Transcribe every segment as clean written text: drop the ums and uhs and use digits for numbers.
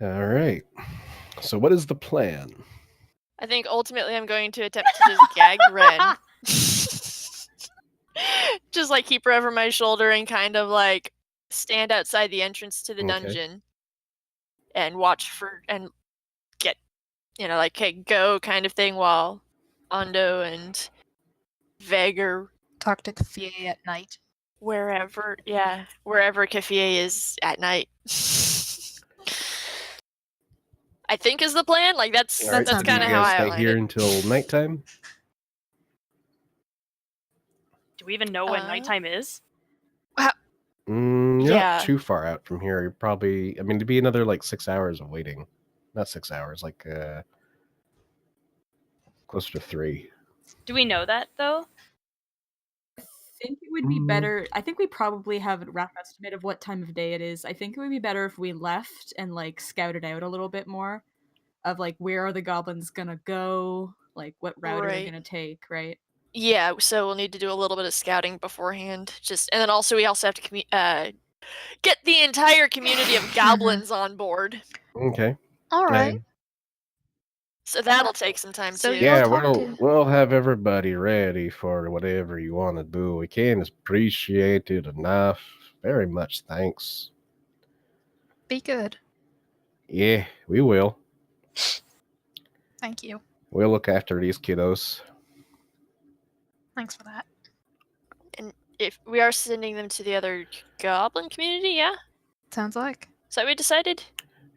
All right. So what is the plan? I think ultimately I'm going to attempt to just gag Ren. Just like keep her over my shoulder and kind of like stand outside the entrance to the dungeon and watch for and get, like, hey, go kind of thing while Ando and Veg talk to Kafie at night. Wherever Kafie is at night. I think is the plan. Like that's All right, that's so kind of do you how guys I stay outlined here it. until nighttime? Do we even know when nighttime is? You're Yeah. not too far out from here. You're probably, to be another like 6 hours of waiting. Not 6 hours, like closer to 3. Do we know that though? I think it would be better. I think we probably have a rough estimate of what time of day it is. I think it would be better if we left and like scouted out a little bit more of like where are the goblins gonna go, like what route are they gonna take, right? Yeah, so we'll need to do a little bit of scouting beforehand. And then also we also have to get the entire community of goblins on board. Okay. All right. So that'll take some time too. Yeah, we'll have everybody ready for whatever you want to do. We can't appreciate it enough. Very much thanks. Be good. Yeah, we will. Thank you. We'll look after these kiddos. Thanks for that. And if we are sending them to the other goblin community, yeah? Sounds like. Is that what we decided?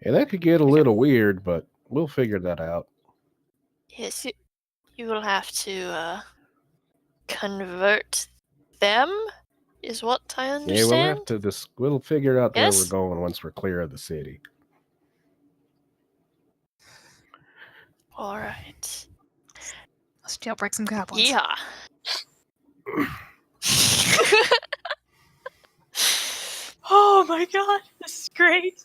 Yeah, that could get a little weird, but we'll figure that out. Yes, you will have to convert them, is what I understand. Yeah, we'll figure out where we're going once we're clear of the city. All right. Let's jailbreak some goblins. Yeah. Oh my god, this is great.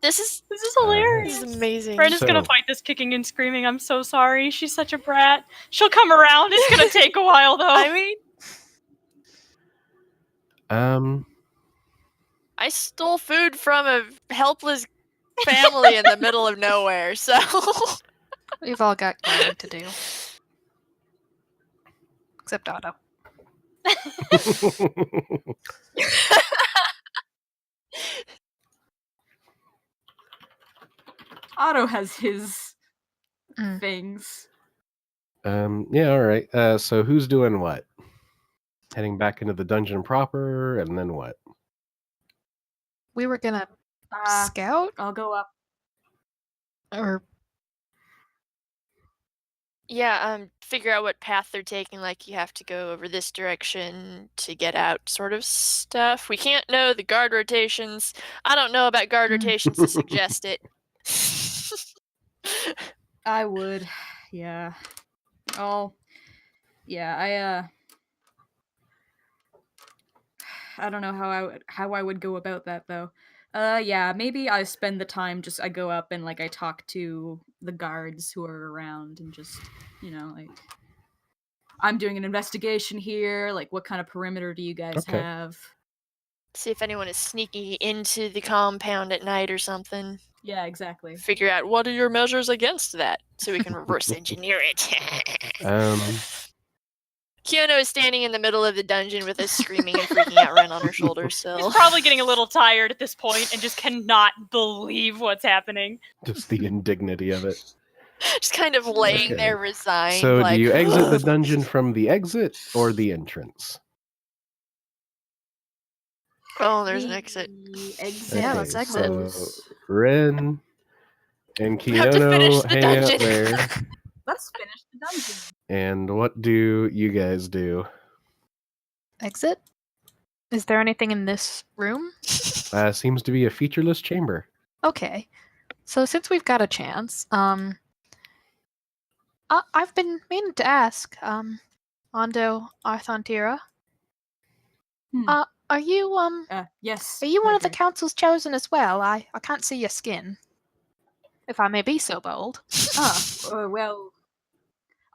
This is hilarious. This is amazing. Brenda's gonna fight this kicking and screaming. I'm so sorry. She's such a brat. She'll come around. It's gonna take a while though. I mean, I stole food from a helpless family in the middle of nowhere, so we've all got grinding to do. Except Otto. Otto has his things. Yeah, all right. So who's doing what? Heading back into the dungeon proper, and then what? We were gonna scout? I'll go up. Or figure out what path they're taking, like you have to go over this direction to get out sort of stuff. We can't know the guard rotations. I don't know about guard rotations to suggest it. I would. Yeah. Oh. Yeah, I don't know how I would go about that though. Yeah, maybe I spend the time I go up and like I talk to the guards who are around and just, like I'm doing an investigation here, like what kind of perimeter do you guys have? See if anyone is sneaking into the compound at night or something. Yeah, exactly. Figure out what are your measures against that so we can reverse engineer it. Kyono is standing in the middle of the dungeon with us screaming and freaking out Ren on her shoulder still. He's probably getting a little tired at this point and just cannot believe what's happening. Just the indignity of it. Just kind of laying there resigned. So do you exit the dungeon from the exit or the entrance? Oh, there's an exit. Yeah, let's exit. So Ren and Kyono hang out there. Let's finish the dungeon. And what do you guys do? Exit? Is there anything in this room? Seems to be a featureless chamber. Okay. So since we've got a chance, I've been meaning to ask, Ando Arthantira. Are you, yes. Are you one of the council's chosen as well? I can't see your skin. If I may be so bold. Well,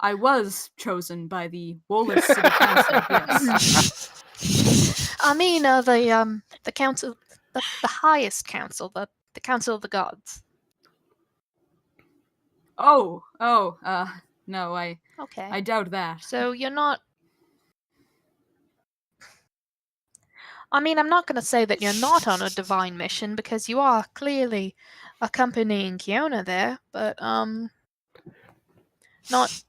I was chosen by the Wolus City Council, yes. I mean, the council, the highest council, the The Council of the Gods. No, Okay. I doubt that. So you're not. I mean, I'm not going to say that you're not on a divine mission because you are clearly accompanying Kiona there, but not.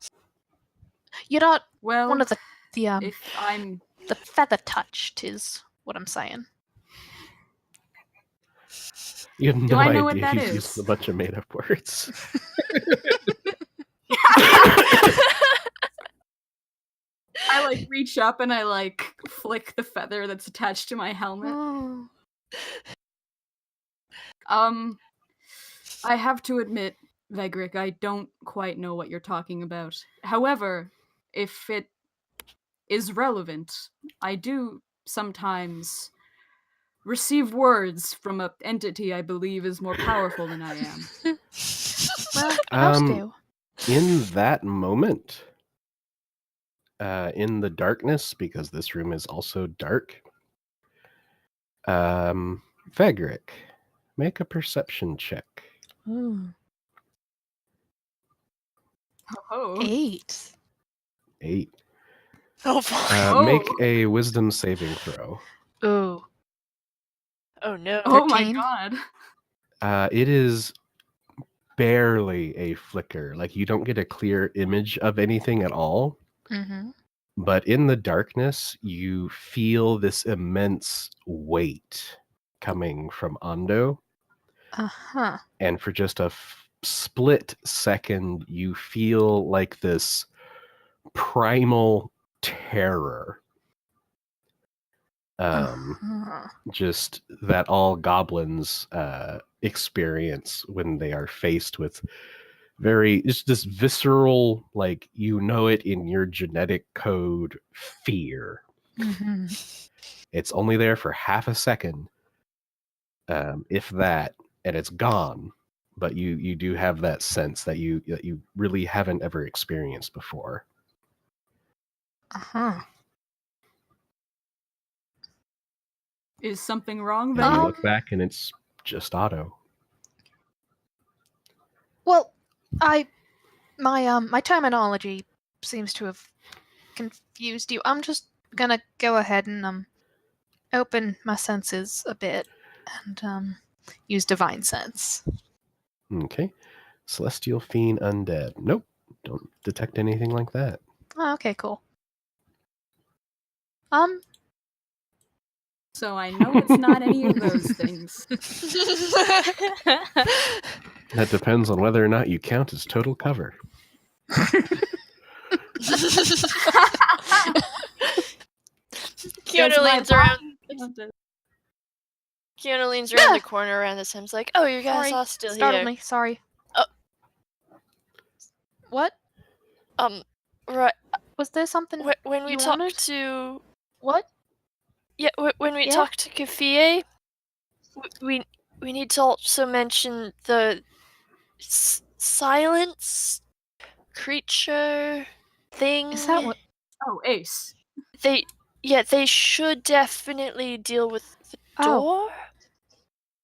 You're not Well, one of the if I'm the feather touched is what I'm saying. You have Do no I know what idea that he's is? used a bunch of made up words. I like reach up and I like flick the feather that's attached to my helmet. Oh. I have to admit, Vegric, I don't quite know what you're talking about. However, if it is relevant, I do sometimes receive words from an entity I believe is more powerful than I am. Well, most do. In that moment, in the darkness, because this room is also dark, Vegric, make a perception check. Ooh. Oh. 8. 8. Oh boy. Make a wisdom saving throw. Ooh. Oh no. Oh my 13. god. It is barely a flicker. Like, you don't get a clear image of anything at all. Mm-hmm. But in the darkness, you feel this immense weight coming from Ando. Uh-huh. And for just a split second, you feel like this primal terror. Uh-huh. Just that all goblins experience when they are faced with it's this visceral, like, you know it in your genetic code, fear. Mm-hmm. It's only there for half a second, if that, and it's gone. But you do have that sense that you really haven't ever experienced before. Uh-huh. Is something wrong, And you Vegric? look back and it's just Otto. Well, my terminology seems to have confused you. I'm just gonna go ahead and open my senses a bit and use divine sense. Okay. Celestial Fiend Undead. Nope. Don't detect anything like that. Oh, okay, cool. So I know it's not any of those things. That depends on whether or not you count as total cover. Kiona leans around. Kiona leans around the corner around this time. It's like, oh, you guys Sorry. are still Startled here. me. Sorry. Oh. What? Right. Was there something? When we you talked wanted? to What? yeah, when we Yeah? talked to Kafie, we need to also mention the silence creature thing. Is that what? Oh, Ace. They should definitely deal with the Oh. door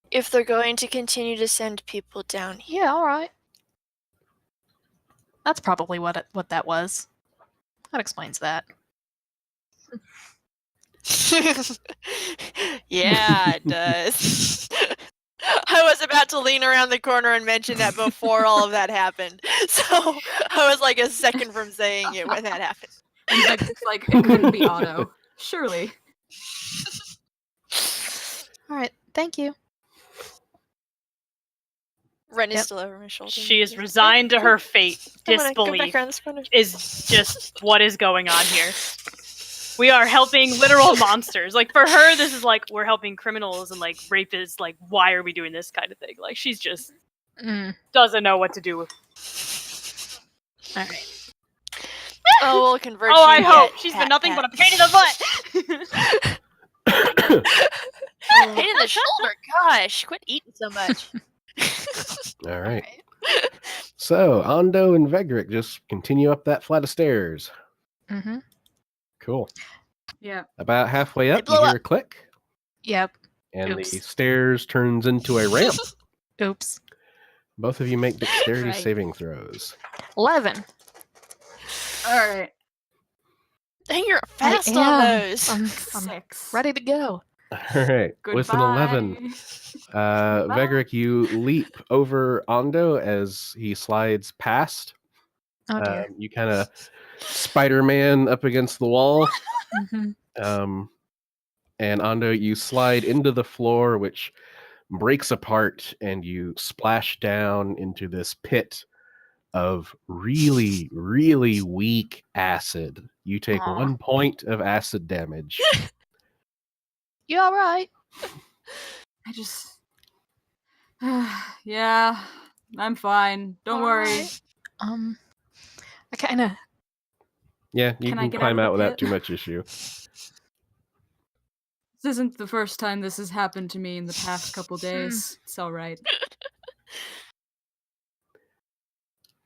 if they're going to continue to send people down here. Yeah. All right. That's probably what that was. That explains that. Yeah, it does. I was about to lean around the corner and mention that before all of that happened. So I was like a second from saying it when that happened. And Vegric's like, it couldn't be Otto. Surely. All right. Thank you. Ren is Yep. still over my shoulder. She is resigned to her fate. I'm gonna go back Disbelief around this corner. is just what is going on here. We are helping literal monsters. Like, for her, this is like, we're helping criminals and, like, rapists. Like, why are we doing this kind of thing? Like, she's just doesn't know what to do with. All right. Oh, we'll convert Oh, you I hope. yet, She's Pat, been nothing Pat. but a pain in the butt! Pain in the shoulder. Gosh, quit eating so much. All right. So, Ando and Vegric just continue up that flight of stairs. Mm-hmm. Cool. Yeah. About halfway up, blow you hear up. a click, Yep. and Oops. the stairs turns into a ramp Oops. Both of you make dexterity Right. saving throws. 11. All right. Dang, you're I fast on am. those. I'm 6. ready to go. All right. With an 11, Goodbye. Vegric, you leap over Ondo as he slides past. Oh dear. You kind of Spider-Man up against the wall. Mhm. And Ondo, you slide into the floor, which breaks apart, and you splash down into this pit of really, really weak acid. You take Aw. 1 point of acid damage. You all right? I just. Yeah, I'm fine. Don't worry. Alright. I kind of. Yeah, you Can I can get out climb of the out without pit? too much issue. This isn't the first time this has happened to me in the past couple days. It's all right.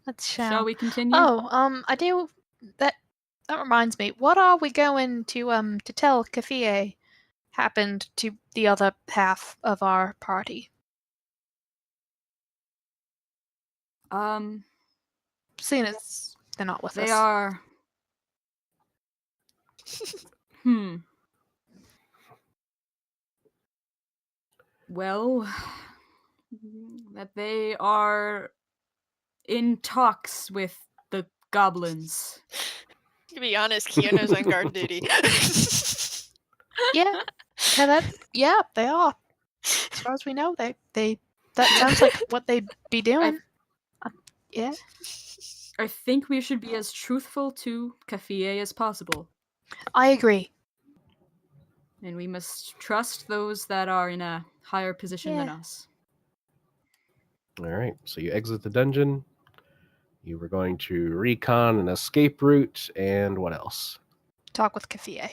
Let's Shall we continue? Oh, I do. That reminds me. What are we going to tell Kafie happened to the other half of our party? Seeing as they're not with us. They are. Well, that they are in talks with the goblins. To be honest, Kiona's on guard duty. Yeah. Yeah, they are. As far as we know, they. That sounds like what they'd be doing. Yeah. I think we should be as truthful to Kafie as possible. I agree. And we must trust those that are in a higher position than Yeah. us. All right, so you exit the dungeon. You were going to recon an escape route, and what else? Talk with Kafie.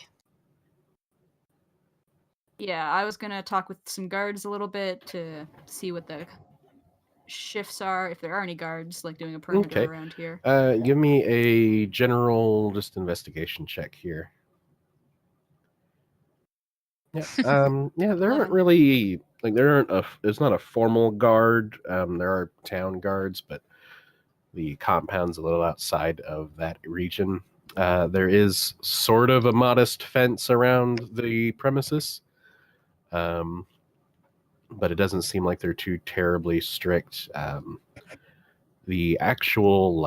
Yeah, I was gonna talk with some guards a little bit to see what the shifts are, if there are any guards, like doing a perimeter Okay. around here. Give me a general just investigation check here. Yeah. Yeah, there aren't 11. really there's not a formal guard. There are town guards, but the compound's a little outside of that region. There is sort of a modest fence around the premises. But it doesn't seem like they're too terribly strict. The actual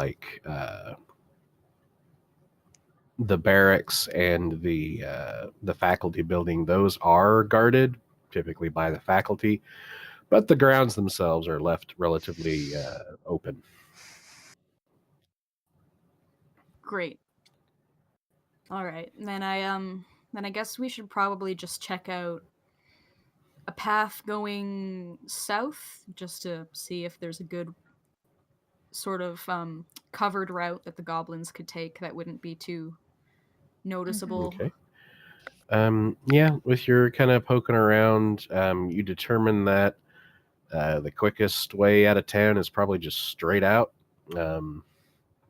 the barracks and the faculty building, those are guarded typically by the faculty, but the grounds themselves are left relatively open. Great. All right. Then I guess we should probably just check out a path going south just to see if there's a good sort of covered route that the goblins could take that wouldn't be too noticeable. Okay. Yeah, with your kind of poking around, you determine that the quickest way out of town is probably just straight out.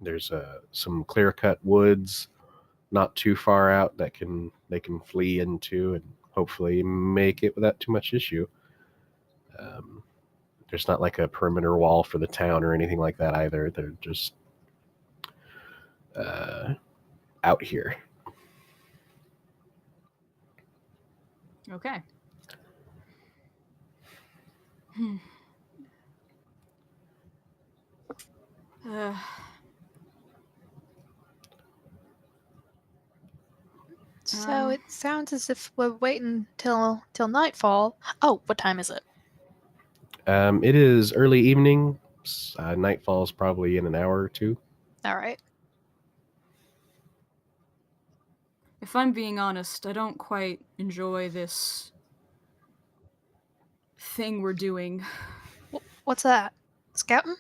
There's some clear-cut woods not too far out that they can flee into and hopefully make it without too much issue. There's not like a perimeter wall for the town or anything like that either. They're just out here. Okay. So it sounds as if we're waiting till nightfall. Oh, what time is it? It is early evening. Nightfall's probably in an hour or two. All right. If I'm being honest, I don't quite enjoy this thing we're doing. What's that? Scouting?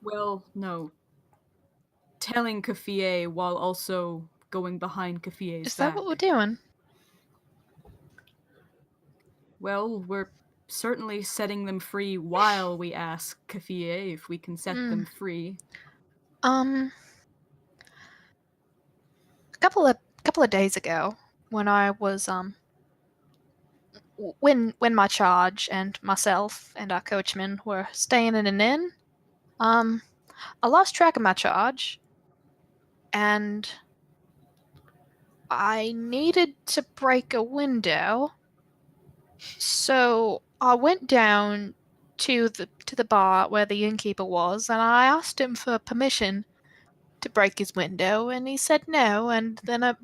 Well, no. Telling Kafie while also going behind Kafie's Is that back. what we're doing? Well, we're certainly setting them free while we ask Kafie if we can set them free. A couple of days ago, when I was when my charge and myself and our coachman were staying in an inn, I lost track of my charge, and I needed to break a window. So I went down to the bar where the innkeeper was, and I asked him for permission to break his window, and he said no, and then I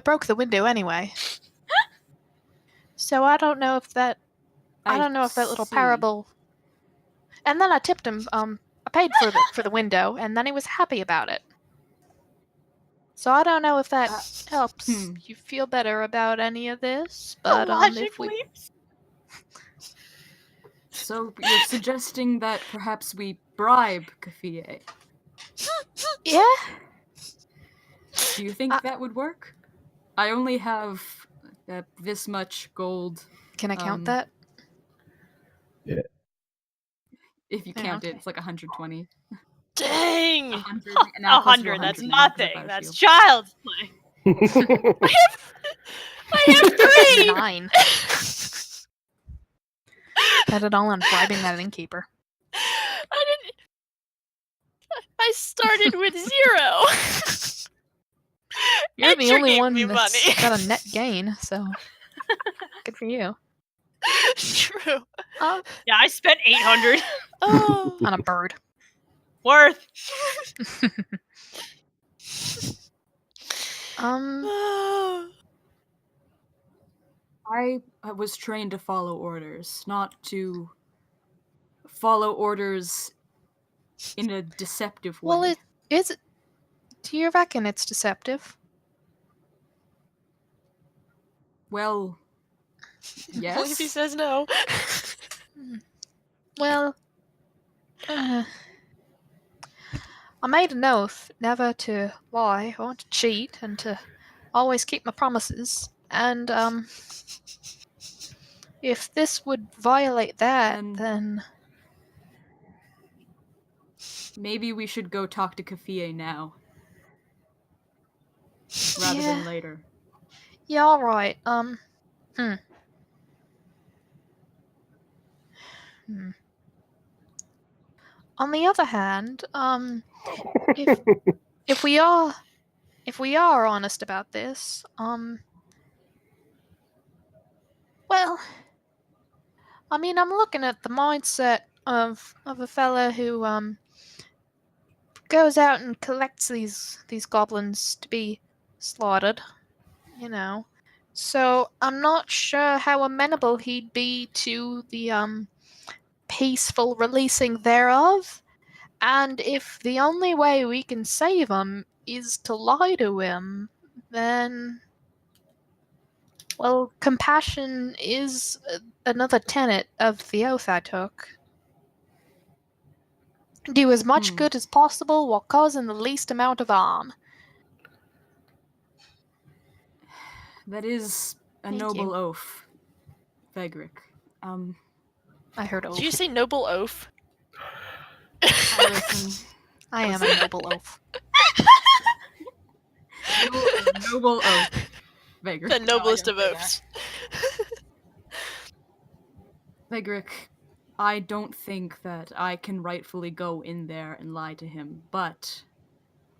broke the window anyway. So I don't know if that little see. parable. And then I tipped him. I paid for the window, and then he was happy about it. So I don't know if that helps you feel better about any of this, but if we... So you're suggesting that perhaps we bribe Kafie? Yeah. Do you think that would work? I only have this much gold. Can I count that? Yeah. If you Yeah, count okay. it, it's like 120. Dang! 100, That's 'cause nothing. without a That's shield. child's play. I have 3! 9. Spent it all on bribing that innkeeper. I started with 0. You're And the you only gave one me that's money. got a net gain, so good for you. True. Yeah, I spent 800. Oh. On a bird. Worth. I was trained to follow orders, not to follow orders in a deceptive way. Well, do you reckon it's deceptive? Well, yes. Only if he says no. Well, I made an oath never to lie or to cheat and to always keep my promises. And, if this would violate that, then... Maybe we should go talk to Kafie now. Rather Yeah. than later. Yeah, alright, On the other hand, if we are honest about this, well, I mean, I'm looking at the mindset of a fella who goes out and collects these goblins to be slaughtered, you know. So I'm not sure how amenable he'd be to the peaceful releasing thereof. And if the only way we can save him is to lie to him, then... Well, compassion is another tenet of the oath I took. Do as much good as possible while causing the least amount of harm. That is a Thank noble you. oath, Vegric. I heard oath. Did you say noble oaf? Listen, I am a noble oaf. noble oath, Vegric. The noblest of No, I don't oafs. Vegric, I don't think that I can rightfully go in there and lie to him, but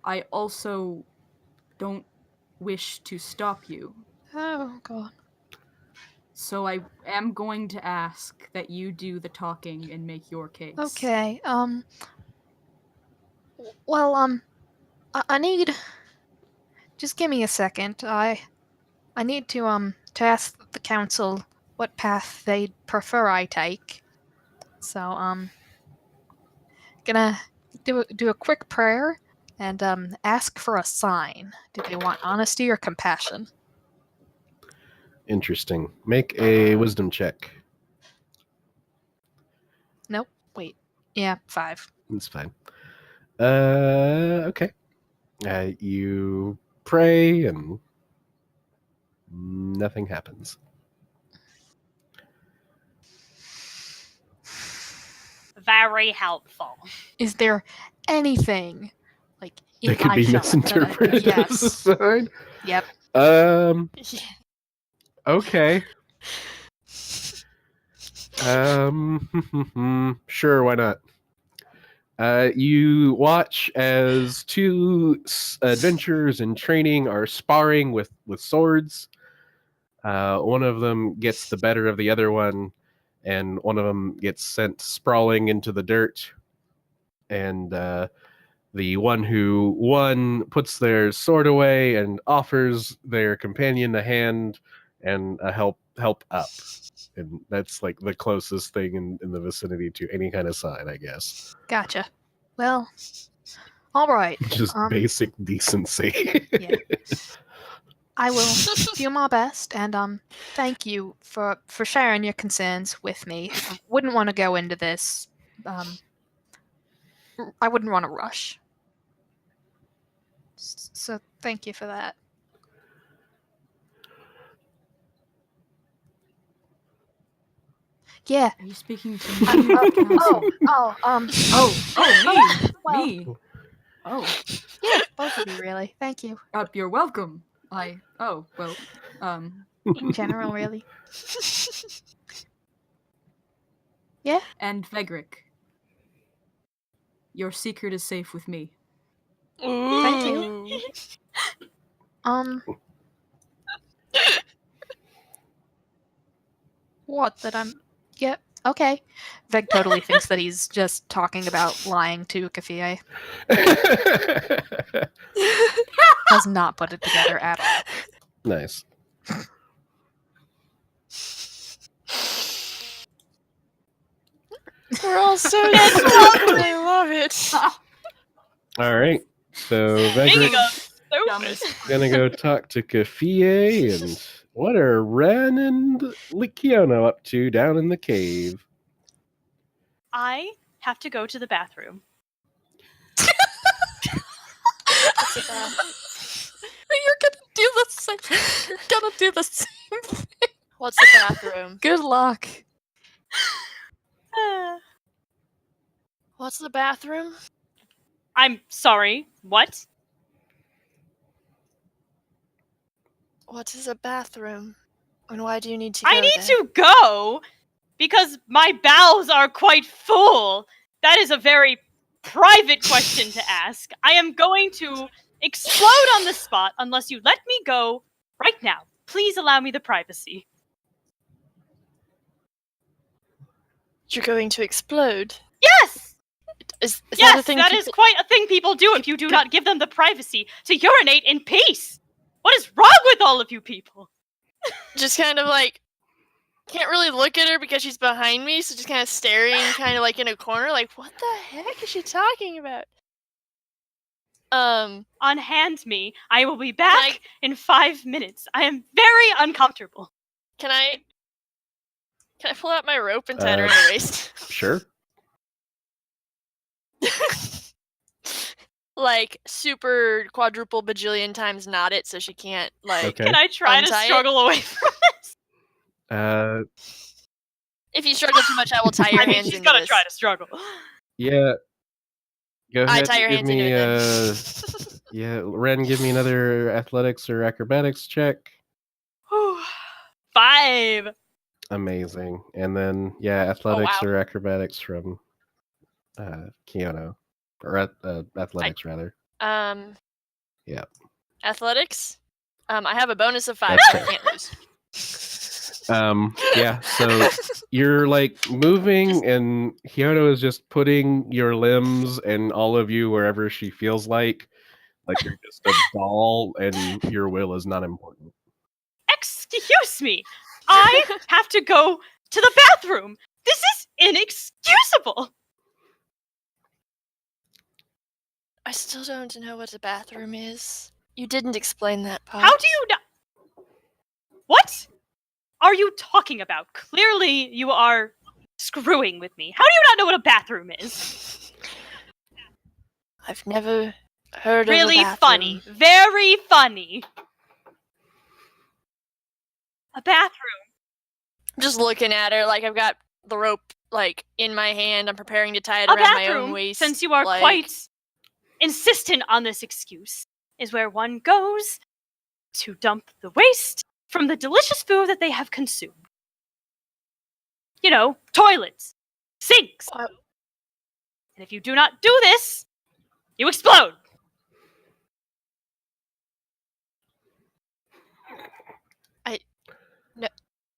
I also don't wish to stop you. Oh, God. So I am going to ask that you do the talking and make your case. Okay, well, I need... Just give me a second. I need to ask the council what path they'd prefer I take. So, gonna do a quick prayer and ask for a sign. Do they want honesty or compassion? Interesting. Make a wisdom check. Nope. Wait. Yeah, 5. It's fine. Okay. You pray and nothing happens. Very helpful. Is there anything like in It could my be shop that I- misinterpreted as a Yes. sign. Yep. Okay. Sure, why not? You watch as two adventurers in training are sparring with swords. One of them gets the better of the other one, and one of them gets sent sprawling into the dirt. And the one who won puts their sword away and offers their companion a hand and a help up. And that's like the closest thing in the vicinity to any kind of sign, I guess. Gotcha. Well, all right. Just basic decency. Yeah. I will do my best, and thank you for sharing your concerns with me. I wouldn't want to go into this. I wouldn't want to rush. So thank you for that. Yeah. Are you speaking to me? Me? Me. Oh. Yeah, both of you, really. Thank you. You're welcome. In general, really. Yeah. And Vegric, your secret is safe with me. Ooh. Thank you. What, that I'm... Yep, okay. Veg totally thinks that he's just talking about lying to Kafie. Has not put it together at all. Nice. We're all so I love it. All right. So Vegric's gonna go talk to Kafie, and what are Ren and Kiono up to down in the cave? I have to go to the bathroom. You're gonna do the same. You're gonna do the same thing. What's the bathroom? Good luck. What's the bathroom? I'm sorry. What? What is a bathroom? And why do you need to go I need there? to go because my bowels are quite full. That is a very private question to ask. I am going to explode on the spot unless you let me go right now. Please allow me the privacy. You're going to explode? Yes! Is yes, that a thing that is quite a thing people do if you do not give them the privacy to urinate in peace. What is wrong with all of you people? Just kind of like, can't really look at her because she's behind me, so just kind of staring kind of like in a corner, like, what the heck is she talking about? Unhand me. I will be back in 5 minutes. I am very uncomfortable. Can I pull out my rope and tie her in the waist? Sure. Like super quadruple bajillion times knot it so she can't like. Okay. Can I try to struggle away from this? If you struggle too much, I will tie your hands into she's gonna this. try to struggle. Yeah. Go ahead. I tie your hands into it. Yeah, Ren, give me another athletics or acrobatics check. 5. Amazing. And then athletics or acrobatics from Kiono. Or athletics rather. Yeah. Athletics? I have a bonus of 5, so I can't lose. So you're like moving and Kyoto is just putting your limbs and all of you wherever she feels like you're just a ball and your will is not important. Excuse me. I have to go to the bathroom. This is inexcusable. I still don't know what a bathroom is. You didn't explain that part. How do you know? What are you talking about? Clearly, you are screwing with me. How do you not know what a bathroom is? I've never heard really of a bathroom. Funny. Very funny. A bathroom. I'm just looking at her like I've got the rope like in my hand. I'm preparing to tie it around my own waist. Since you are quite insistent on this excuse, is where one goes to dump the waste from the delicious food that they have consumed. toilets, sinks. What? And if you do not do this, you explode.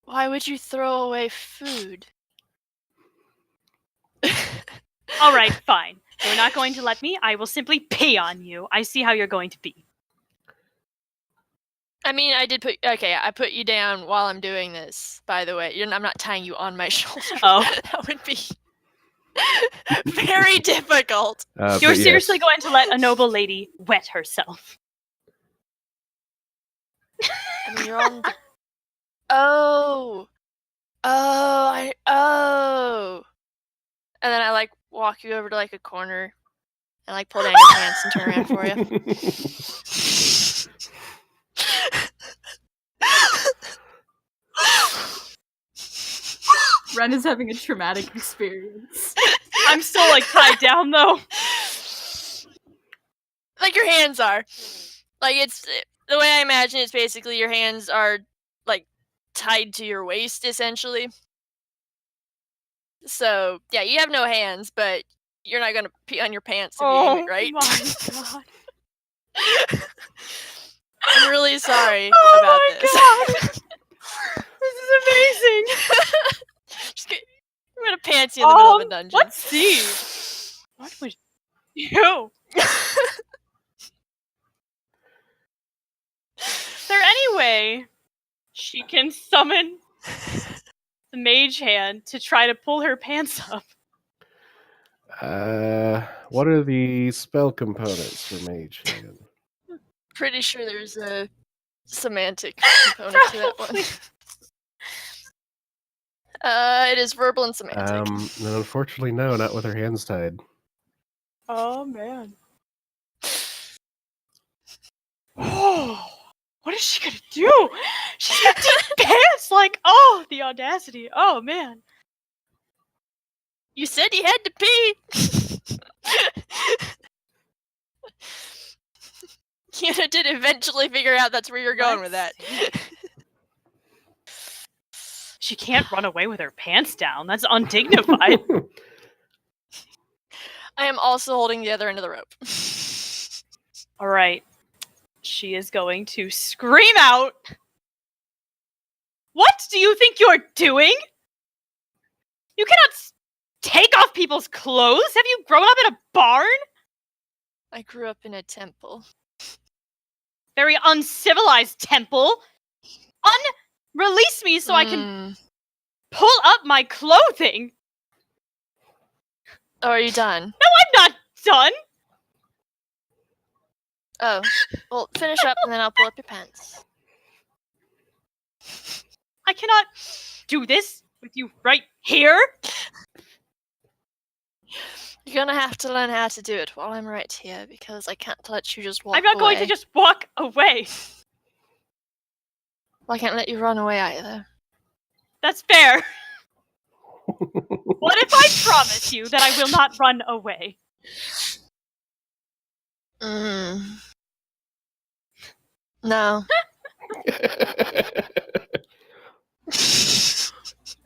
Why would you throw away food? All right, fine. You're not going to let me. I will simply pee on you. I see how you're going to be. I mean, I put you down while I'm doing this, by the way. I'm not tying you on my shoulder. Oh. That would be very difficult. You're seriously going to let a noble lady wet herself. I mean, you're on the... Oh. And then I, walk you over to, a corner and, pull down your pants and turn around for you. Ren is having a traumatic experience. I'm still tied down though. Your hands are. It's the way I imagine it's basically your hands are tied to your waist essentially. So yeah, you have no hands, but you're not gonna pee on your pants if you aim it right. My god. I'm really sorry Oh about my this. god. This is amazing. I'm gonna pants you in the middle of a dungeon. Let's see. What would you? Is there any way she can summon the mage hand to try to pull her pants up? What are the spell components for Mage Hand? Pretty sure there's a semantic component to that one. It is verbal and semantic. No, unfortunately, no, not with her hands tied. Oh man. Oh, what is she gonna do? She's gonna take pants! Oh, the audacity. Oh man. You said you had to pee! You did eventually figure out that's where you're going with that. She can't run away with her pants down. That's undignified. I am also holding the other end of the rope. All right. She is going to scream out. What do you think you're doing? You cannot take off people's clothes. Have you grown up in a barn? I grew up in a temple. Very uncivilized temple. Release me so I can pull up my clothing. Oh, are you done? No, I'm not done. Oh, well, finish up and then I'll pull up your pants. I cannot do this with you right here. You're gonna have to learn how to do it while I'm right here because I can't let you just walk I'm not away. going to just walk away. Well, I can't let you run away either. That's fair. What if I promise you that I will not run away? No.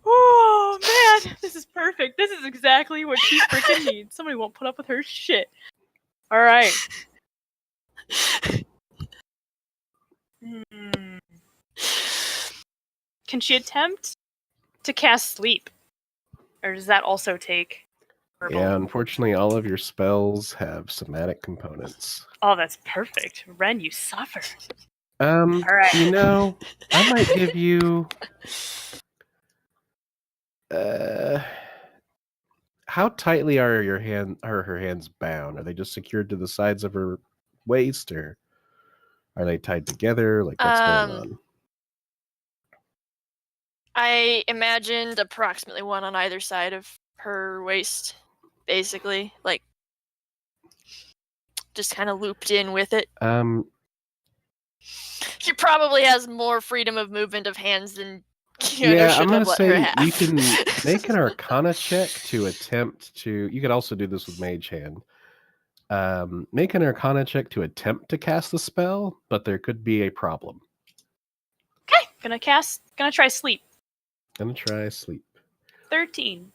Oh man, this is perfect. This is exactly what she freaking needs. Somebody won't put up with her shit. All right. Can she attempt to cast sleep? Or does that also take verbal? Yeah, unfortunately, all of your spells have somatic components. Oh, that's perfect. Ren, you suffer. Right. I might give you... how tightly are her hands bound? Are they just secured to the sides of her waist, or are they tied together? What's going on? I imagined approximately one on either side of her waist, basically, just kind of looped in with it. She probably has more freedom of movement of hands than I'm gonna say you can make an Arcana check to attempt to. You could also do this with Mage Hand. Make an Arcana check to attempt to cast the spell, but there could be a problem. Okay, gonna try sleep. Gonna try sleep. 13.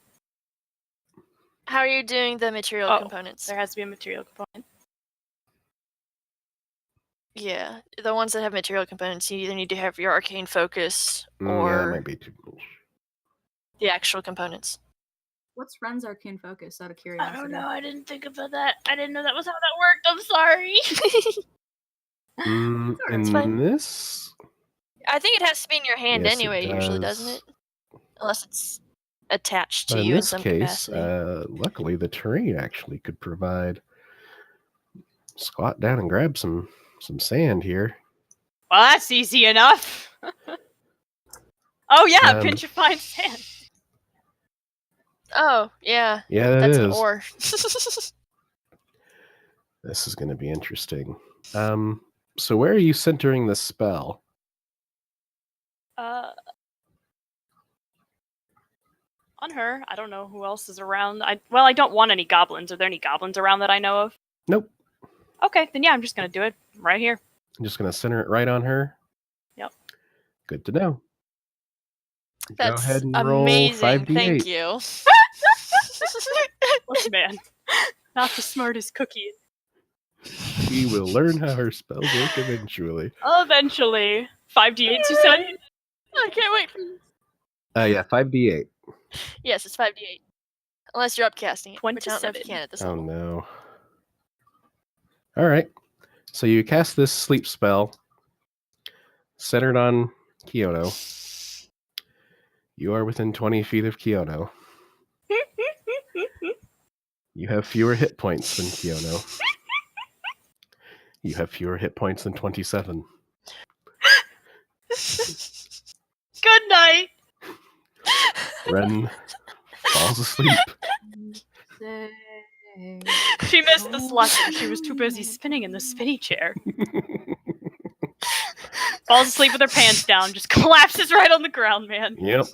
How are you doing the material Oh, components? There has to be a material component. Yeah, the ones that have material components, you either need to have your arcane focus Yeah, that or might be too much. the actual components. What's Ren's arcane focus? Out of I curiosity. don't know. I didn't think about that. I didn't know that was how that worked. I'm sorry. It's fine. In this, I think it has to be in your hand yes, anyway, it usually, doesn't does. it? Unless it's attached But to in you in this some case, capacity. luckily the terrain actually could provide. Squat down and grab some sand here. Well, that's easy enough. Oh yeah, pinch of fine sand. Oh, yeah. Yeah, that That's is. an ore. This is going to be interesting. So where are you centering the spell? On her. I don't know who else is around. I don't want any goblins. Are there any goblins around that I know of? Nope. Okay, then yeah, I'm just gonna do it right here. I'm just going to center it right on her. Yep. Good to know. That's Go ahead and roll amazing. 5d8. Thank you. Look, man, not the smartest cookie. She will learn how her spells work eventually. Eventually, 5d8. You said. I can't wait. Yeah, 5d8. Yes, it's 5d8. Unless you're upcasting it, which I don't know if you 27. can at this Oh level. no. All right. So you cast this sleep spell centered on Kyoto. You are within 20 feet of Kyoto. You have fewer hit points than Kyoto. You have fewer hit points than 27. Good night. Ren falls asleep. She missed this lesson. She was too busy spinning in the spinny chair. Falls asleep with her pants down, just collapses right on the ground, man. Yep.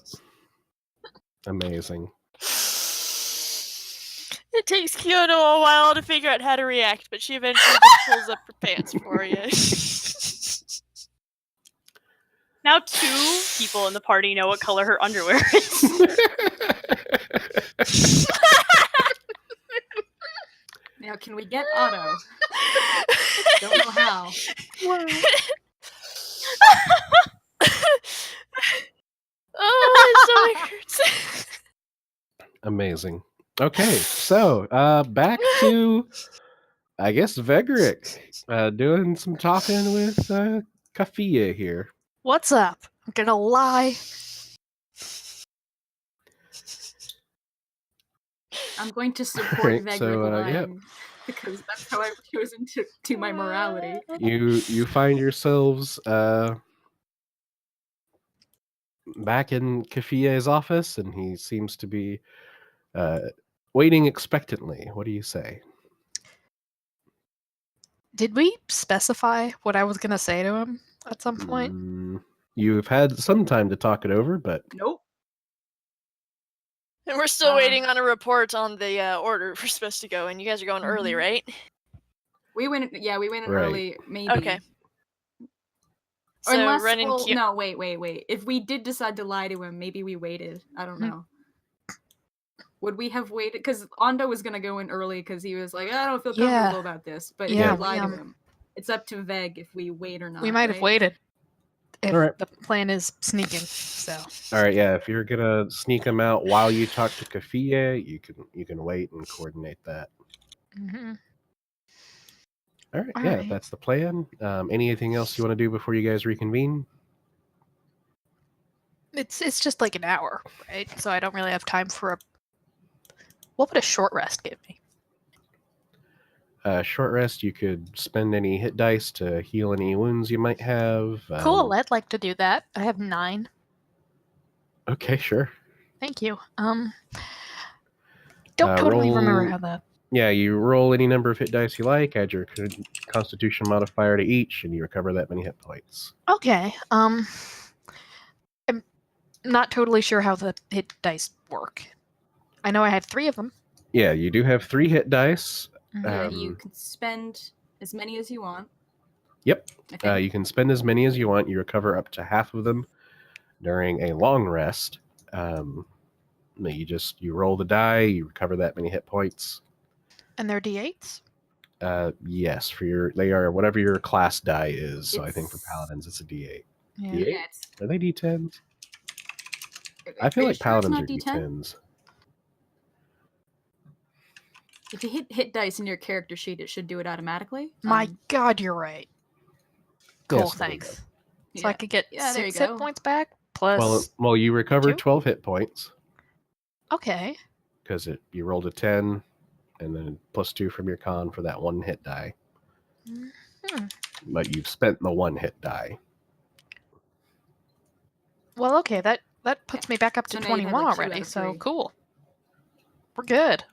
Amazing. It takes Kyoto a while to figure out how to react, but she eventually just pulls up her pants for you. Now 2 people in the party know what color her underwear is. Now, can we get Otto? Don't know how. Oh, my stomach hurts. Amazing. Okay, so back to, I guess, Vegric doing some talking with Kafia here. What's up? I'm gonna lie. I'm going to support Alright, Vegric so, lying yep. because that's how I've chosen to my morality. You find yourselves back in Kafia's office, and he seems to be waiting expectantly. What do you say? Did we specify what I was gonna say to him at some point? You've had some time to talk it over, but Nope. And we're still waiting on a report on the order we're supposed to go, and you guys are going early, right? We went. Yeah, we went in Right. early. Maybe. Okay. So Unless, Ren and well, Kyo- no, wait. If we did decide to lie to him, maybe we waited. I don't know. Would we have waited? Because Ondo was gonna go in early because he was like, I don't feel comfortable about this. But Yeah, if we lie to him, it's up to Veg if we wait or not. We might have waited. If Alright. the plan is sneaking, so. all right, yeah. If you're gonna sneak him out while you talk to Kafia, you can wait and coordinate that. Mm-hmm. All right, All yeah, right. that's the plan. Anything else you want to do before you guys reconvene? It's just like an hour, right? So I don't really have time for a. What would a short rest give me? Short rest. You could spend any hit dice to heal any wounds you might have. Cool, I'd like to do that. I have 9. Okay, sure. Thank you. Don't totally remember roll- how that. Yeah, you roll any number of hit dice you like, add your Constitution modifier to each, and you recover that many hit points. Okay. I'm not totally sure how the hit dice work. I know I had 3 of them. Yeah, you do have 3 hit dice. Yeah, you can spend as many as you want. Yep. I think. You can spend as many as you want. You recover up to half of them during a long rest. You roll the die, you recover that many hit points. And they're D8s? Yes, they are whatever your class die is. So I think for It's- paladins it's a D8. Yeah. D8? Yeah, it's, Are they D10s? I are feel you like sure it's paladins not are D10? D10s. If you hit dice in your character sheet, it should do it automatically. My God, you're right. Yeah, Cool, so there you thanks. go. So I could get Yeah, there you 6 hit go. points back plus. Well, you recover 2? 12 hit points Okay. because you rolled a 10 and then +2 from your con for that one hit die. Mhm. But you've spent the one hit die. Well, okay, that puts me back up to So now you have, 21 like, 2 already, out of so 3. cool. We're good.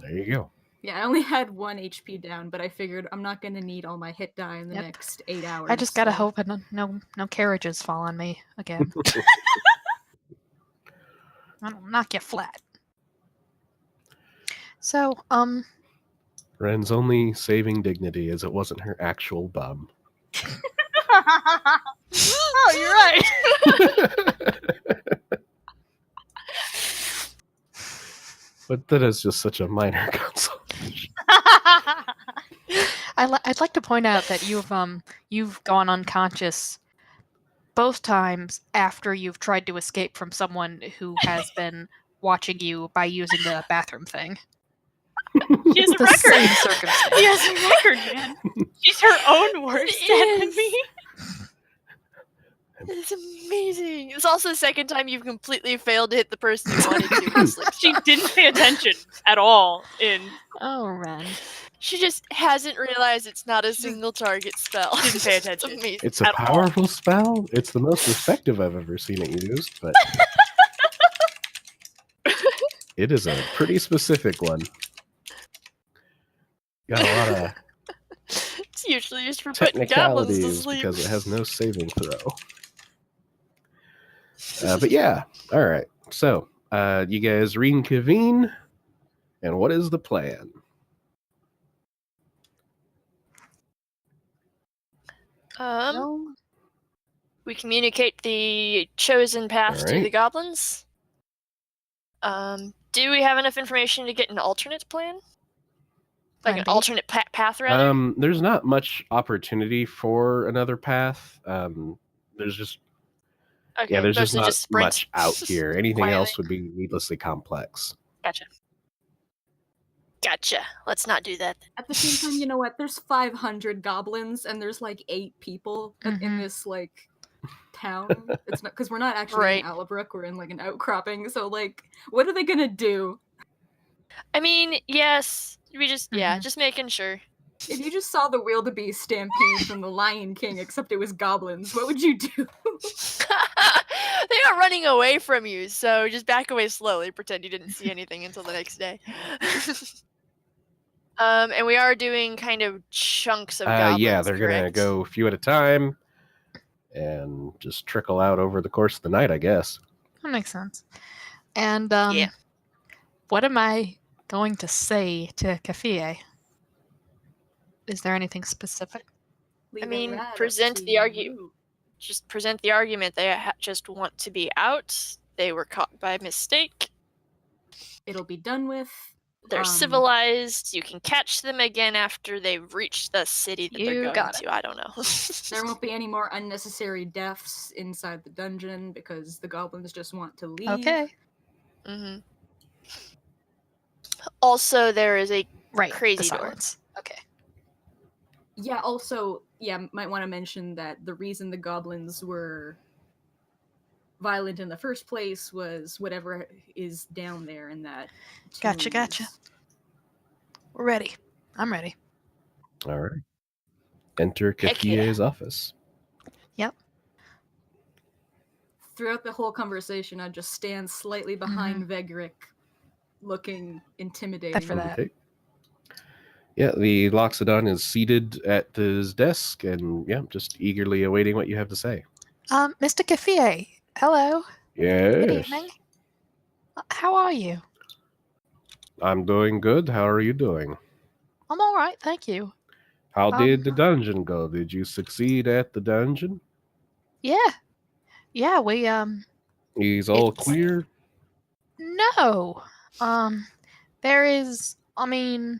There you go. Yeah, I only had 1 HP down, but I figured I'm not gonna need all my hit die in the Yep. next 8 hours. I just gotta so- hope that no carriages fall on me again. I'll knock you flat. So, Ren's only saving dignity is it wasn't her actual bum. Oh, you're right. But that is just such a minor consolation. I'd like to point out that you've gone unconscious both times after you've tried to escape from someone who has been watching you by using the bathroom thing. She has a The record. same circumstance. She has a record, man. She's her own worst It enemy. It's amazing. It's also the second time you've completely failed to hit the person you wanted to. with a slip She shot. didn't pay attention at all in Oh, Ren. She just hasn't realized it's not a single target spell. Didn't pay It's attention. amazing. It's a At all. powerful spell. It's the most effective I've ever seen it used, but it is a pretty specific one. Got a lot of It's usually used for putting goblins to technicalities sleep. because it has no saving throw. But yeah, all right. So you guys reconvene, and what is the plan? No. We communicate the chosen path to the Alright. goblins. Do we have enough information to get an alternate plan? Like Plan an B? alternate path, rather? There's not much opportunity for another path. There's just Okay, there's just mostly not sprint. much out here. Anything Quietly. else would be needlessly complex. Gotcha. Let's not do that. At the same time, you know what? There's 500 goblins, and there's like 8 people in Mhm. this like town. It's not because we're not actually Right. in Allabrook. We're in like an outcropping. So like, what are they gonna do? I mean, yes, we just Mhm. just making sure. If you just saw the wildebeest stampede from the Lion King, except it was goblins, what would you do? They're not running away from you, so just back away slowly. Pretend you didn't see anything until the next day. And we are doing kind of chunks of goblins. Yeah, they're gonna correct? go a few at a time and just trickle out over the course of the night, I guess. That makes sense. And Yeah. what am I going to say to Kafie? Is there anything specific? Leave mean, that up present to the argu- you. Just present the argument. They just want to be out. They were caught by mistake. It'll be done with. They're civilized. You can catch them again after they've reached the city that they're You going got to. I don't know. There won't be any more unnecessary deaths inside the dungeon because the goblins just want to leave. Okay. hmm Also, there is a Right. Crazy the door. silence. Okay. Yeah, also, might want to mention that the reason the goblins were violent in the first place was whatever is down there in that Gotcha, tomb gotcha. is- We're ready. I'm ready. All right. Enter Heck yeah. Kafie's office. Throughout the whole conversation, I just stand slightly behind Vegric, looking intimidating. For that. Okay. Yeah, the Loxodon is seated at his desk and just eagerly awaiting what you have to say. Mr. Kafie. Hello. Good Yes. evening. How are you? I'm doing good. How are you doing? I'm all right, thank you. How Um, did the dungeon go? Did you succeed at the dungeon? Yeah. Yeah, we He's all It's- clear. No. There is. I mean,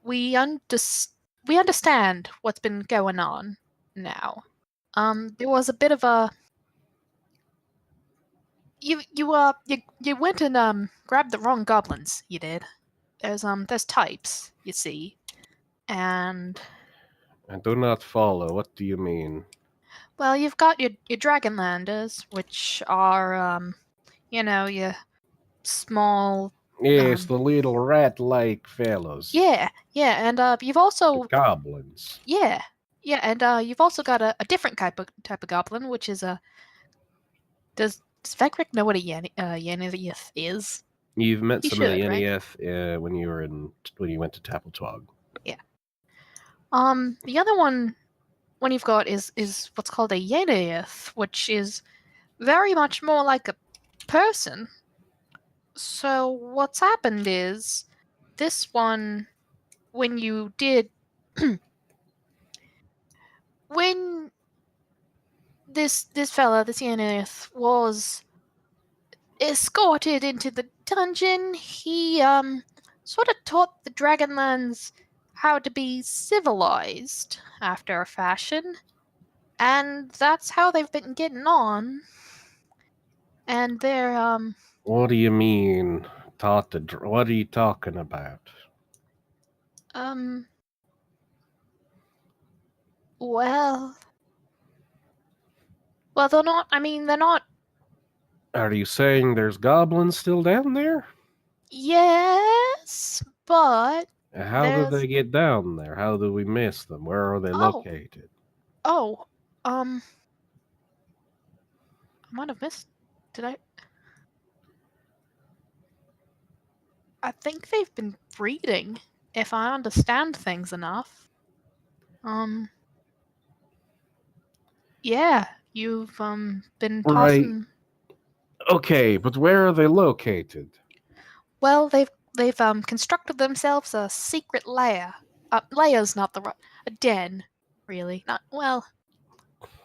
we understand what's been going on now. There was a bit of a. You went and grabbed the wrong goblins. You did. There's types, you see, and I do not follow. What do you mean? well, you've got your Dragonlanders, which are your small. Yes, the little rat-like fellows. Yeah, and you've The also goblins. yeah, and you've also got a different type of goblin, which is a. Does Vegric know what a Yenneith is? You've met He some of the should, right? Yenneith when you went to Tapeltwog. The other one you've got is what's called a Yenneith, which is very much more like a person. So what's happened is this one, when you did, when this fella, this Yenneith, was escorted into the dungeon, he sort of taught the Dragonlands how to be civilized after a fashion, and that's how they've been getting on. And they're What do you mean? What are you talking about? well, they're not. I mean, they're not. Are you saying there's goblins still down there? Yes, but How did there's. they get down there? How do we miss them? Where are they located? Oh, I might have missed. Did I? I think they've been breeding, if I understand things enough. Yeah, you've been Right. tossing. Okay, but where are they located? Well, they've constructed themselves a secret lair. Lair's not the right. A den, really. Not well.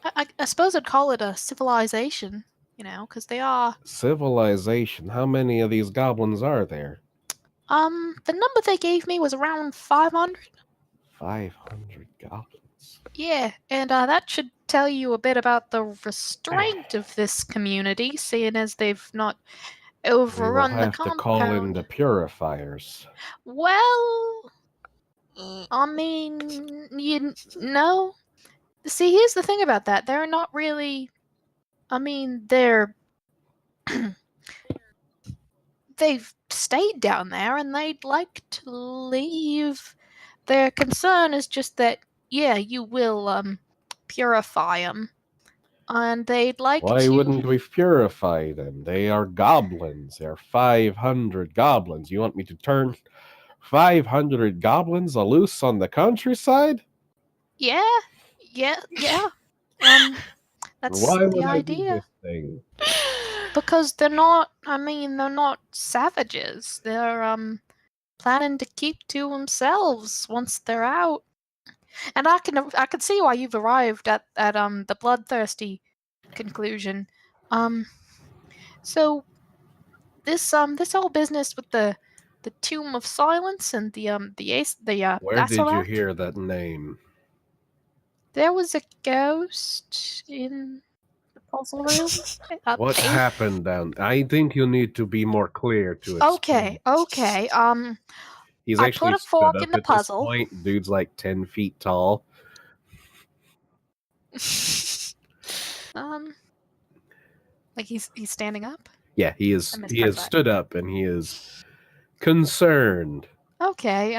I suppose I'd call it a civilization. Because they are. Civilization. How many of these goblins are there? The number they gave me was around 500. 500 goblins. Yeah, and that should tell you a bit about the restraint of this community, seeing as they've not We will overrun the have to compound. call in the purifiers. Well, I mean, you know. See, here's the thing about that. They're not really. I mean, they've stayed down there and they'd like to leave. Their concern is just that, yeah, you will purify them, and they'd like Why to. wouldn't we purify them? They are goblins. There are 500 goblins. You want me to turn 500 goblins loose on the countryside? Yeah. That's Why would the I do idea. this thing? Because they're not. I mean, they're not savages. They're planning to keep to themselves once they're out. And I can see why you've arrived at the bloodthirsty conclusion. So this whole business with the Tomb of Silence and the Where did you Bassilac, hear that name? there was a ghost in the puzzle room. What happened down? I think you need to be more clear to explain. Okay. He's I actually put a fork stood in up the at this puzzle. point. Dude's like 10 feet tall. Like he's standing up. Yeah, he is. He has stood up and he is concerned. Okay.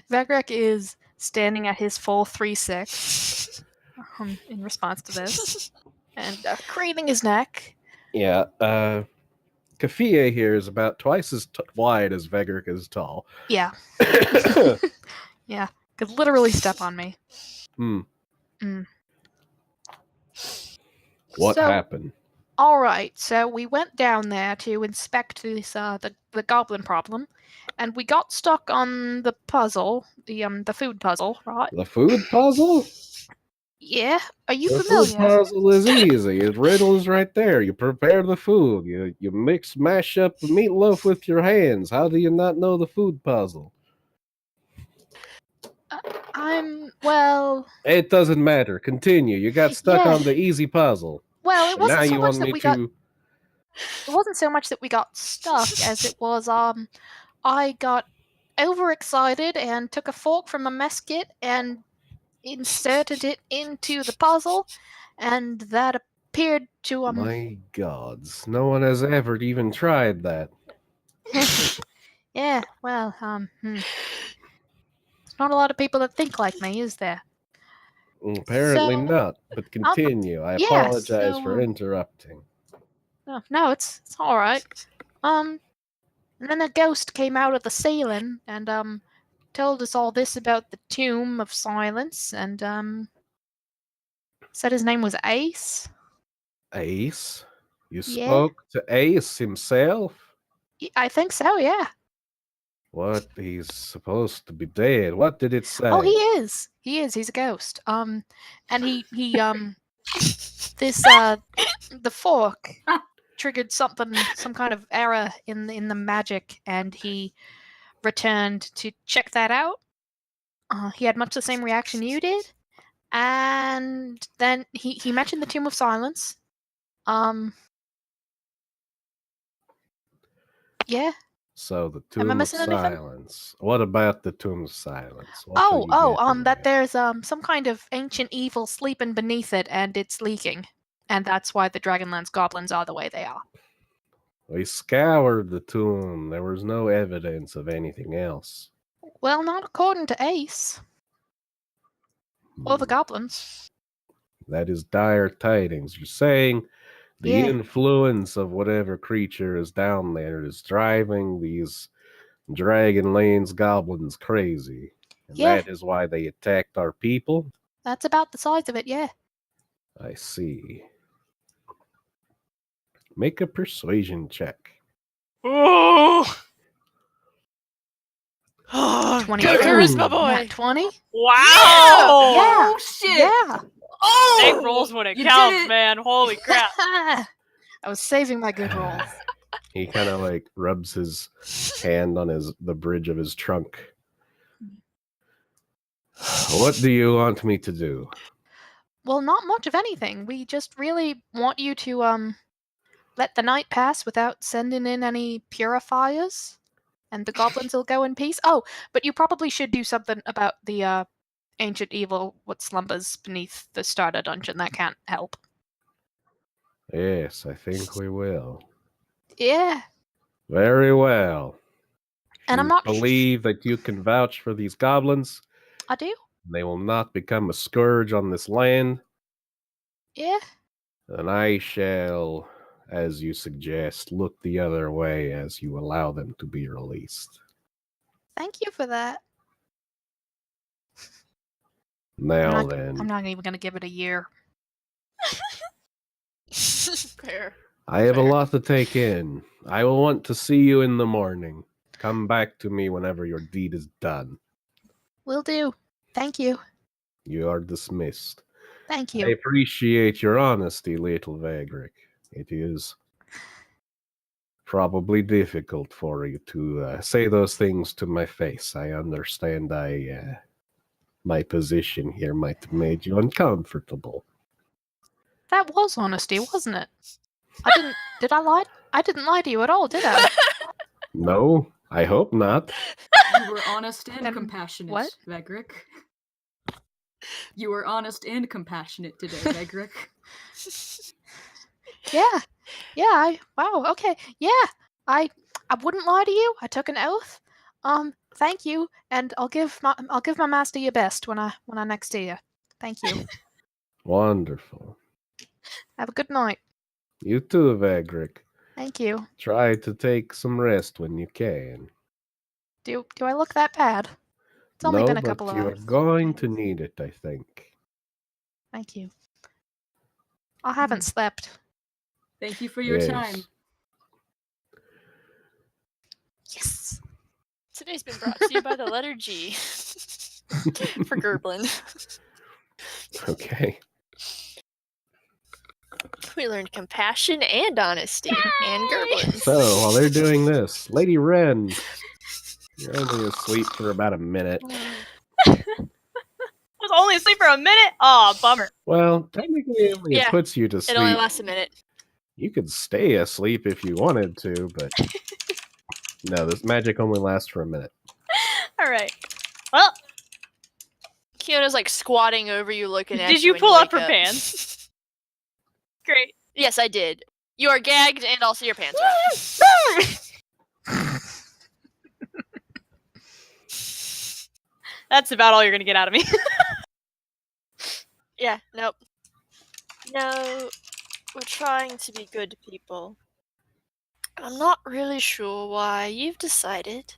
Vegric is standing at his full 3-6 in response to this, and craning his neck. Yeah. Kafia here is about twice as wide as Vegric is tall. Yeah. Yeah. Could literally step on me. What happened? All right, so we went down there to inspect this the goblin problem, and we got stuck on the puzzle, the food puzzle, right? The food puzzle? Yeah, are you The food familiar? puzzle is easy. The riddle is right there. You prepare the food. You mash up the meatloaf with your hands. How do you not know the food puzzle? Well, It doesn't matter. Continue. You got stuck Yeah. on the easy puzzle. well, it And now wasn't so you much want that me we got. to. It wasn't so much that we got stuck as it was I got overexcited and took a fork from a mess kit and inserted it into the puzzle, and that appeared to My gods. No one has ever even tried that. yeah, well, there's not a lot of people that think like me, is there? Apparently So, not. But continue. I yeah, apologize so, for interrupting. No, it's all right. And then a ghost came out of the ceiling and told us all this about the Tomb of Silence, and said his name was Ace. Ace? You Yeah. spoke to Ace himself? I think so, yeah. What? He's supposed to be dead. What did it say? Oh, he is. He is. He's a ghost. And he this the fork triggered some kind of error in the magic, and he returned to check that out. He had much the same reaction you did, and then he mentioned the Tomb of Silence. Yeah. So the Am I Tomb of missing anything? Silence. What about the Tomb of Silence? What are you getting That at? there's some kind of ancient evil sleeping beneath it, and it's leaking, and that's why the Dragonlance goblins are the way they are. We scoured the tomb. There was no evidence of anything else. Well, not according to Ace or the goblins. That is dire tidings. You're saying the Yeah. influence of whatever creature is down there is driving these Dragonlance goblins crazy. And Yeah. that is why they attacked our people? That's about the size of it, yeah. I see. Make a persuasion check. Oh, 20. good charisma, boy. Nat 20? Wow! Yeah. Oh shit! Yeah. Big rolls when it You did counts, it! man. Holy crap. I was saving my good rolls. He kind of like rubs his hand on the bridge of his trunk. What do you want me to do? Well, not much of anything. We just really want you to let the night pass without sending in any purifiers, and the goblins will go in peace. Oh, but you probably should do something about the ancient evil what slumbers beneath the starter dungeon. That can't help. Yes, I think we will. Yeah. Very well. And I'm You not believe that you can vouch for these goblins? I do? They will not become a scourge on this land. Yeah. And I shall, as you suggest, look the other way as you allow them to be released. Thank you for that. Now then, I'm not even going to give it a year. Fair. I have a fair. lot to take in. I will want to see you in the morning. Come back to me whenever your deed is done. Will do. Thank you. You are dismissed. Thank I you. appreciate your honesty, little Vagric. It is probably difficult for you to say those things to my face. I understand my position here might have made you uncomfortable. That was honesty, wasn't it? Did I lie? I didn't lie to you at all, did I? No, I hope not. You were honest and compassionate, what? Vegric. You were honest and compassionate today, Vegric. Yeah. Wow, okay. Yeah. I wouldn't lie to you. I took an oath. Thank you, and I'll give my master your best when I next see you. Thank you. Wonderful. Have a good night. You too, Vagric. Thank you. Try to take some rest when you can. Do I look that bad? It's only No, been a but couple of you are hours. going to need it, I think. Thank you. I haven't slept. Thank you for your time. Yes. Today's been brought to you by the letter G for Gerblin. Okay. We learned compassion and honesty and gerblins. So while they're doing this, Lady Wren, you're only asleep for about a minute. I was only asleep for a minute? Aw, bummer. Well, technically only Yeah, it puts you to It only sleep. lasts a minute. You could stay asleep if you wanted to, but no, this magic only lasts for a minute. Alright. Well, Kiona's like squatting over you, looking at you. did you when pull up wake her pants? Great. Yes, I did. You are gagged, and also your pants are up. That's about all you're gonna get out of me. Yeah, nope. No, we're trying to be good people. I'm not really sure why you've decided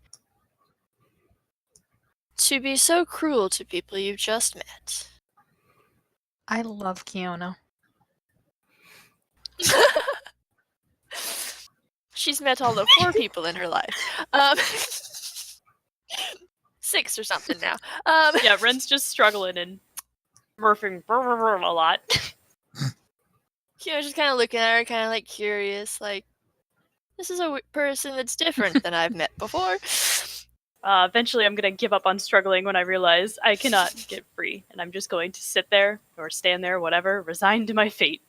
to be so cruel to people you've just met. I love Kiona. She's met all the 4 people in her life. 6 or something now. Yeah, Ren's just struggling and murphing a lot. Kiona's just kind of looking at her, kind of like curious, like, this is a person that's different than I've met before. Eventually, I'm gonna give up on struggling when I realize I cannot get free, and I'm just going to sit there or stand there, whatever, resigned to my fate.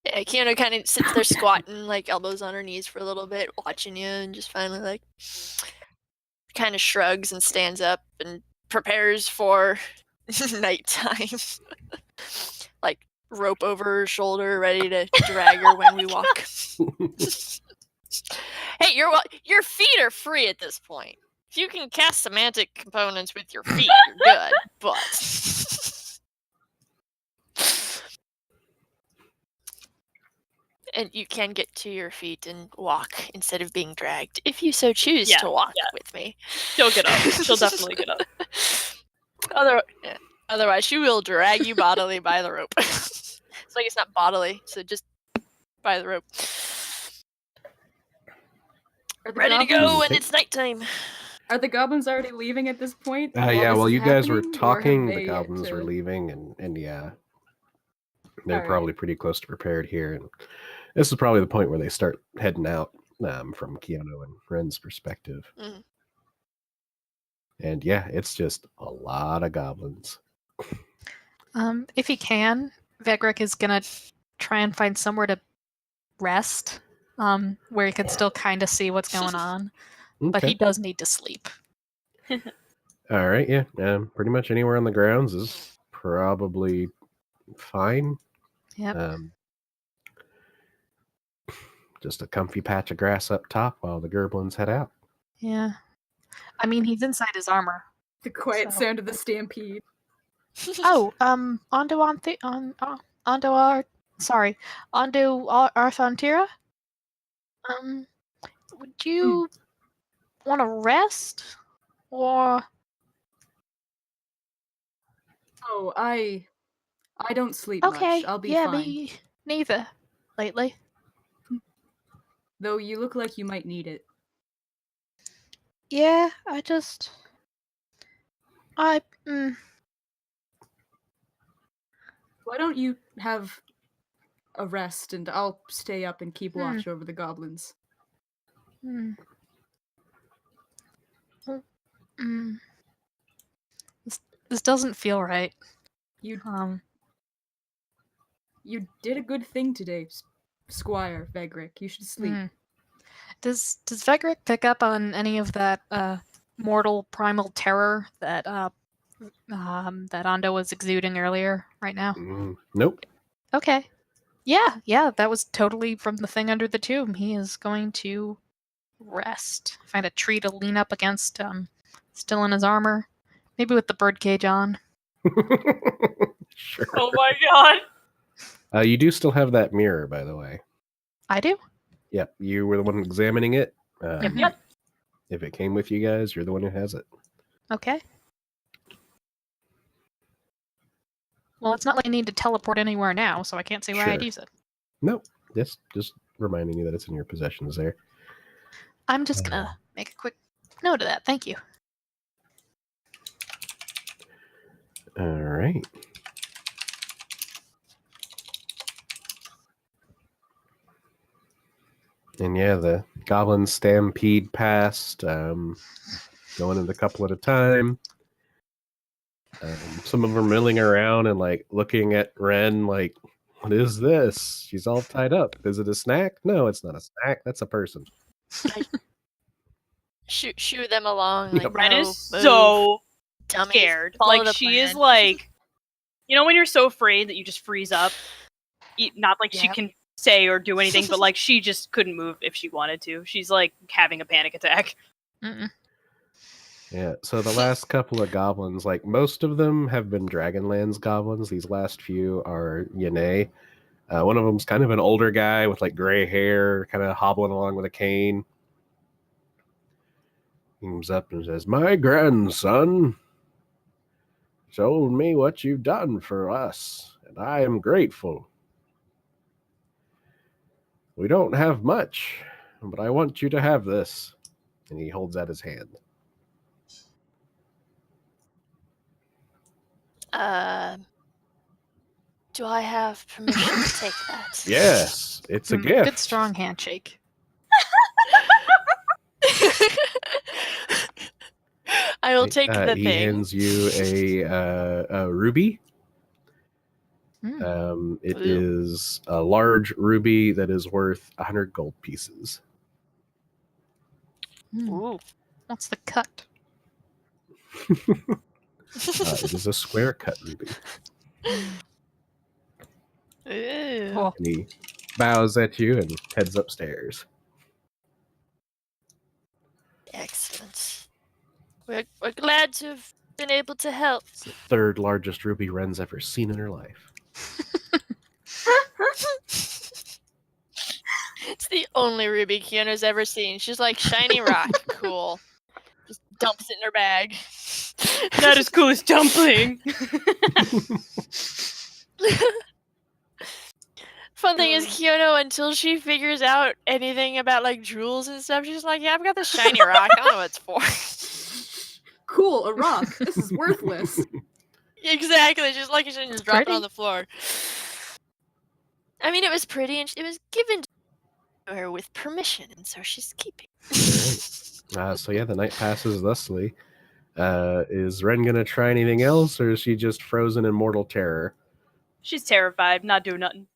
Yeah, Kiona kind of sits there squatting, like elbows on her knees for a little bit, watching you, and just finally like kind of shrugs and stands up and prepares for nighttime. Like rope over her shoulder, ready to drag her when we walk. Hey, your feet are free at this point. If you can cast semantic components with your feet, you're good. But and you can get to your feet and walk instead of being dragged, if you so choose to walk with me. She'll get up. She'll definitely get up. Otherwise, she will drag you bodily by the rope. It's like it's not bodily, so just by the rope. Ready to go when it's nighttime. Are the goblins already leaving at this point? Yeah, while well, this you is guys were happening, or have talking, the they yet goblins to- were leaving, and yeah, they're Alright. probably pretty close to prepared here. And this is probably the point where they start heading out from Keanu and Ren's perspective. Mhm. And yeah, it's just a lot of goblins. If he can, Vegric is gonna try and find somewhere to rest, where he can still kind of see what's going on, but he Okay. does need to sleep. All right, yeah. Pretty much anywhere on the grounds is probably fine. Yep. Just a comfy patch of grass up top while the gerblins head out. Yeah. I mean, he's inside his armor. The quiet So- sound of the stampede. Oh, onto Arthantira. Would you want to rest, or Oh, I don't sleep okay? much. I'll be yeah, fine. me neither. Lately, Though you look like you might need it. yeah. Why don't you have a rest and I'll stay up and keep Hmm. watch over the goblins. Hmm. Oh, mm. This doesn't feel right. You Um. did a good thing today, Squire Vegric. You should sleep. Hmm. Does Vegric pick up on any of that mortal primal terror that that Ando was exuding earlier right now? Nope. Okay. Yeah, that was totally from the thing under the tomb. He is going to rest. Find a tree to lean up against, still in his armor. Maybe with the birdcage on. Sure. Oh my god. You do still have that mirror, by the way. I do? Yep, you were the one examining it. Yep. If it came with you guys, you're the one who has it. Okay. Well, it's not like I need to teleport anywhere now, so I can't see where I'd Sure. use it. Nope. Just reminding you that it's in your possessions there. I'm just gonna make a quick note of that. Thank you. right. And yeah, the goblin stampede past, going in a couple at a time. Some of them milling around and like looking at Ren like, what is this? She's all tied up. Is it a snack? No, it's not a snack. That's a person. Shoo them along. Yep. Like, Ren no, is move, so dummies, scared. follow Like the she is plan. like, you know, when you're so afraid that you just freeze up. Not like she Yeah. can say or do anything, but like she just couldn't move if she wanted to. She's like having a panic attack. Mm-mm. Yeah, so the last couple of goblins, like most of them have been Dragonlands goblins. These last few are Yane. One of them's kind of an older guy with like gray hair, kind of hobbling along with a cane. He comes up and says, "My grandson told me what you've done for us, and I am grateful. We don't have much, but I want you to have this." And he holds out his hand. Do I have permission to take that? Yes, it's a gift. Good strong handshake. I will take the He thing. hands you a ruby. It Ooh. is a large ruby that is worth 100 gold pieces. Ooh. What's the cut? It is a square cut ruby. Ooh. Cool. And he bows at you and heads upstairs. Excellent. We're glad to have been able to help. It's the third largest ruby Ren's ever seen in her life. It's the only ruby Kiona's ever seen. She's like, shiny rock, cool. Just dumps it in her bag. Not as cool as dumpling. Fun thing is, Kiona, until she figures out anything about like jewels and stuff, she's like, yeah, I've got this shiny rock. I don't know what it's for. Cool, a rock. This is worthless. Exactly. Just like you shouldn't just drop it Pretty. on the floor. I mean, it was pretty, and it was given to her with permission, and so she's keeping. So yeah, the night passes thusly. Is Ren gonna try anything else, or is she just frozen in mortal terror? She's terrified, not doing nothing.